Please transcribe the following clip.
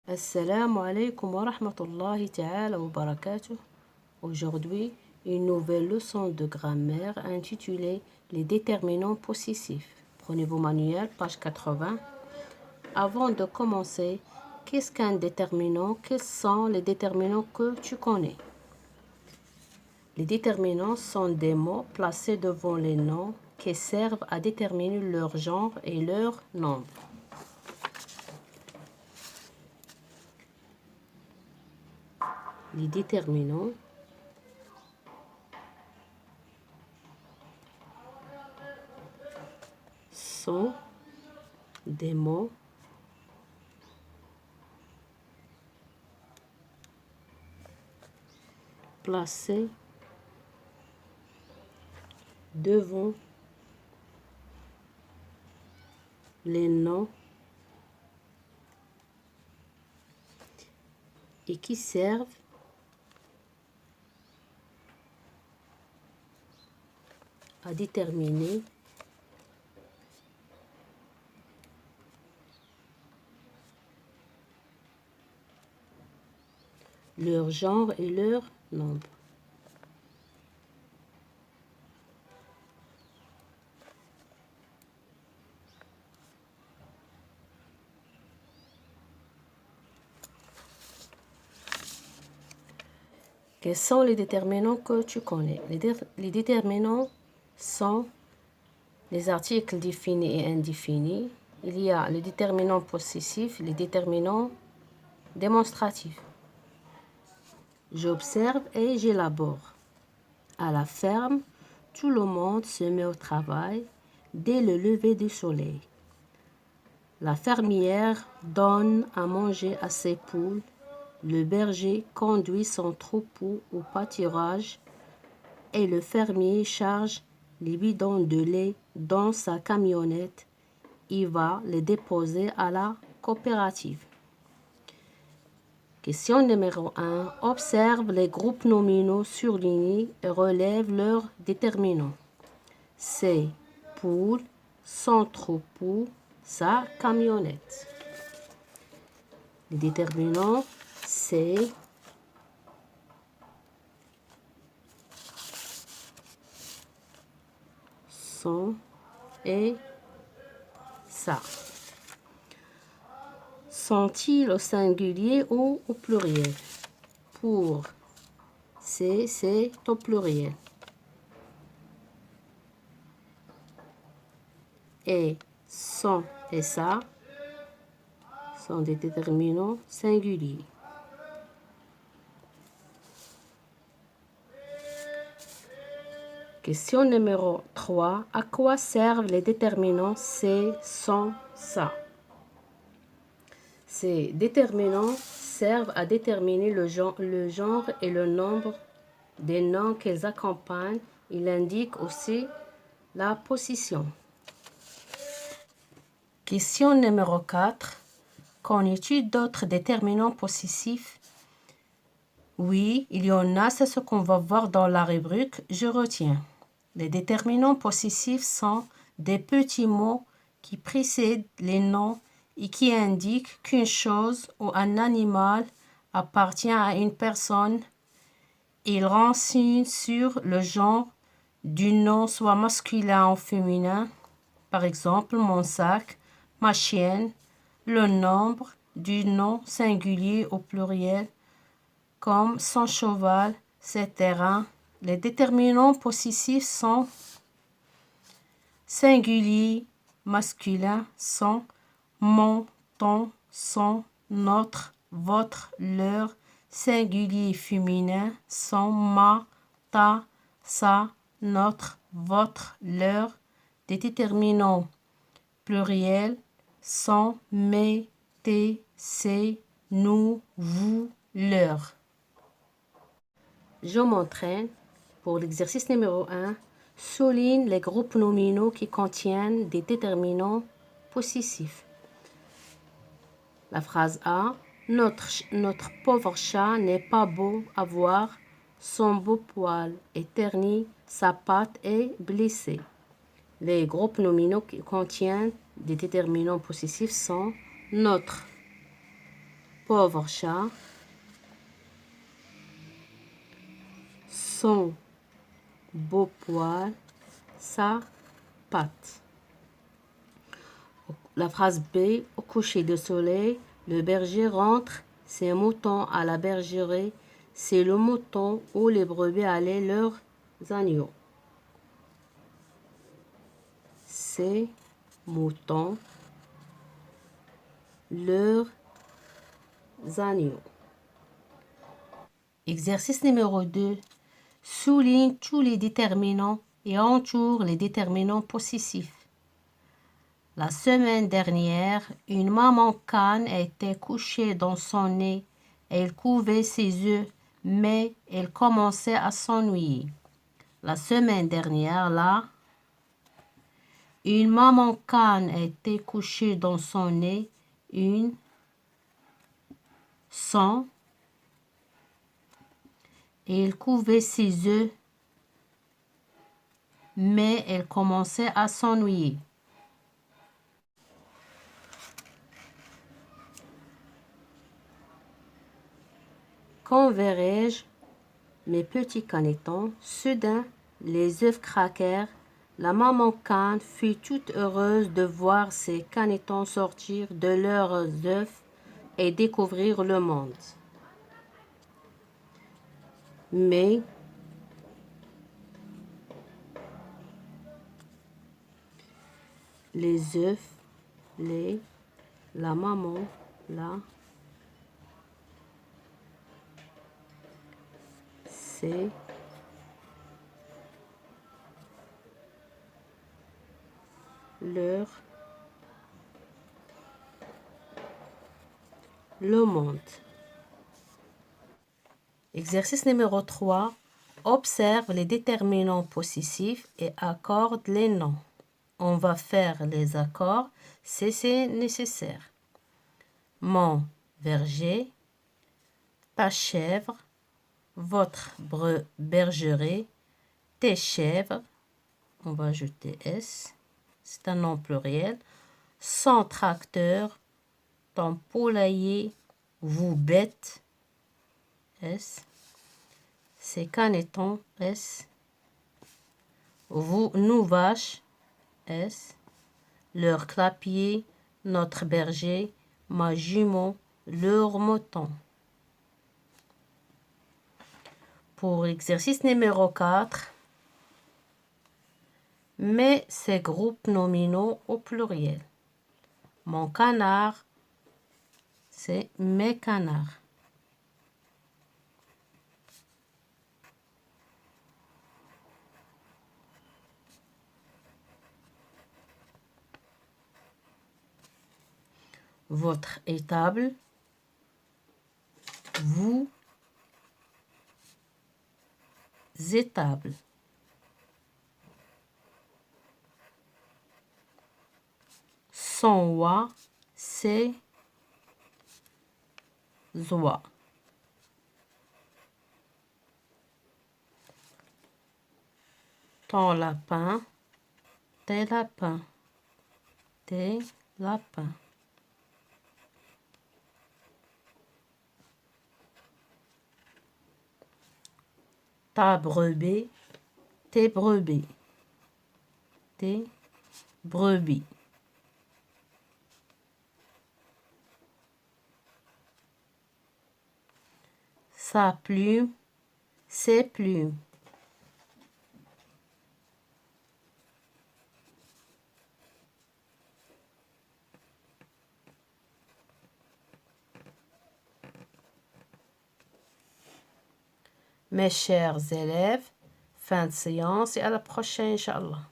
Assalamu alaikum wa rahmatullahi ta'ala wa barakatuh. Aujourd'hui, une nouvelle leçon de grammaire intitulée Les déterminants possessifs. Prenez vos manuels, page 80. Avant de commencer, qu'est-ce qu'un déterminant? Quels sont les déterminants que tu connais? Les déterminants sont des mots placés devant les noms qui servent à déterminer leur genre et leur nombre. Les déterminants sont des mots placés devant les noms et qui servent à déterminer leur genre et leur nombre. Quels sont les déterminants que tu connais? Les déterminants sont les articles définis et indéfinis. Il y a le déterminant possessif, les déterminants démonstratifs. J'observe et j'élabore. À la ferme, tout le monde se met au travail dès le lever du soleil. La fermière donne à manger à ses poules. Le berger conduit son troupeau au pâturage et le fermier charge les bidons de lait dans sa camionnette. Il va les déposer à la coopérative. Question numéro 1. Observe les groupes nominaux surlignés et relève leurs déterminants. Ses poules, son troupeau, sa camionnette. Les déterminants, c'est son et ça. Sont-ils au singulier ou au pluriel? Pour c'est au pluriel. Et son et ça sont des déterminants singuliers. Question numéro 3. À quoi servent les déterminants c'est, son, ça? Ces déterminants servent à déterminer le genre et le nombre des noms qu'ils accompagnent. Ils indiquent aussi la position. Question numéro 4. Connais-tu d'autres déterminants possessifs? Oui, il y en a, c'est ce qu'on va voir dans la rubrique « Je retiens ». Les déterminants possessifs sont des petits mots qui précèdent les noms et qui indiquent qu'une chose ou un animal appartient à une personne. Ils renseignent sur le genre du nom, soit masculin ou féminin. Par exemple, mon sac, ma chienne, le nombre du nom singulier au pluriel, comme son cheval, ses terrains. Les déterminants possessifs sont singuliers, masculin, son, mon, ton, son, notre, votre, leur, singulier féminin, son, ma, ta, sa, notre, votre, leur. Des déterminants pluriels sont mes, tes, ses, nous, vous, leur. Je m'entraîne pour l'exercice numéro 1. Souligne les groupes nominaux qui contiennent des déterminants possessifs. La phrase A. Notre pauvre chat n'est pas beau à voir. Son beau poil est terni, sa patte est blessée. Les groupes nominaux qui contiennent des déterminants possessifs sont notre, pauvre chat, son beau poil, sa patte. La phrase B, au coucher du soleil, le berger rentre ses moutons à la bergerie. C'est le mouton où les brebis allaient leurs agneaux. Ces moutons, leurs agneaux. Exercice numéro 2. Souligne tous les déterminants et entoure les déterminants possessifs. La semaine dernière, une maman cane était couchée dans son nez. Elle couvait ses œufs, mais elle commençait à s'ennuyer. La semaine dernière, là, une maman cane était couchée dans son nez. Une, son, et elle couvait ses œufs, mais elle commençait à s'ennuyer. Quand verrai-je mes petits canetons? Soudain, les œufs craquèrent. La maman cane fut toute heureuse de voir ses canetons sortir de leurs œufs et découvrir le monde. Mais les œufs, la maman, c'est le monde. Exercice numéro 3. Observe les déterminants possessifs et accorde les noms. On va faire les accords si c'est nécessaire. Mon verger, ta chèvre, votre bergerie, tes chèvres, on va ajouter S, c'est un nom pluriel, son tracteur, ton poulailler, vous bêtes, S, ces canetons, S, vous, nous vaches, S, leur clapier, notre berger, ma jument, leur mouton. Pour l'exercice numéro 4, mets ces groupes nominaux au pluriel. Mon canard, c'est mes canards. Votre étable, vous étables. Son oie, c'est oies. Ton lapin, tes lapins, tes lapins. Ta brebis, tes brebis, tes brebis. Sa plume, ses plumes. Mes chers élèves, fin de séance et à la prochaine, Inch'Allah.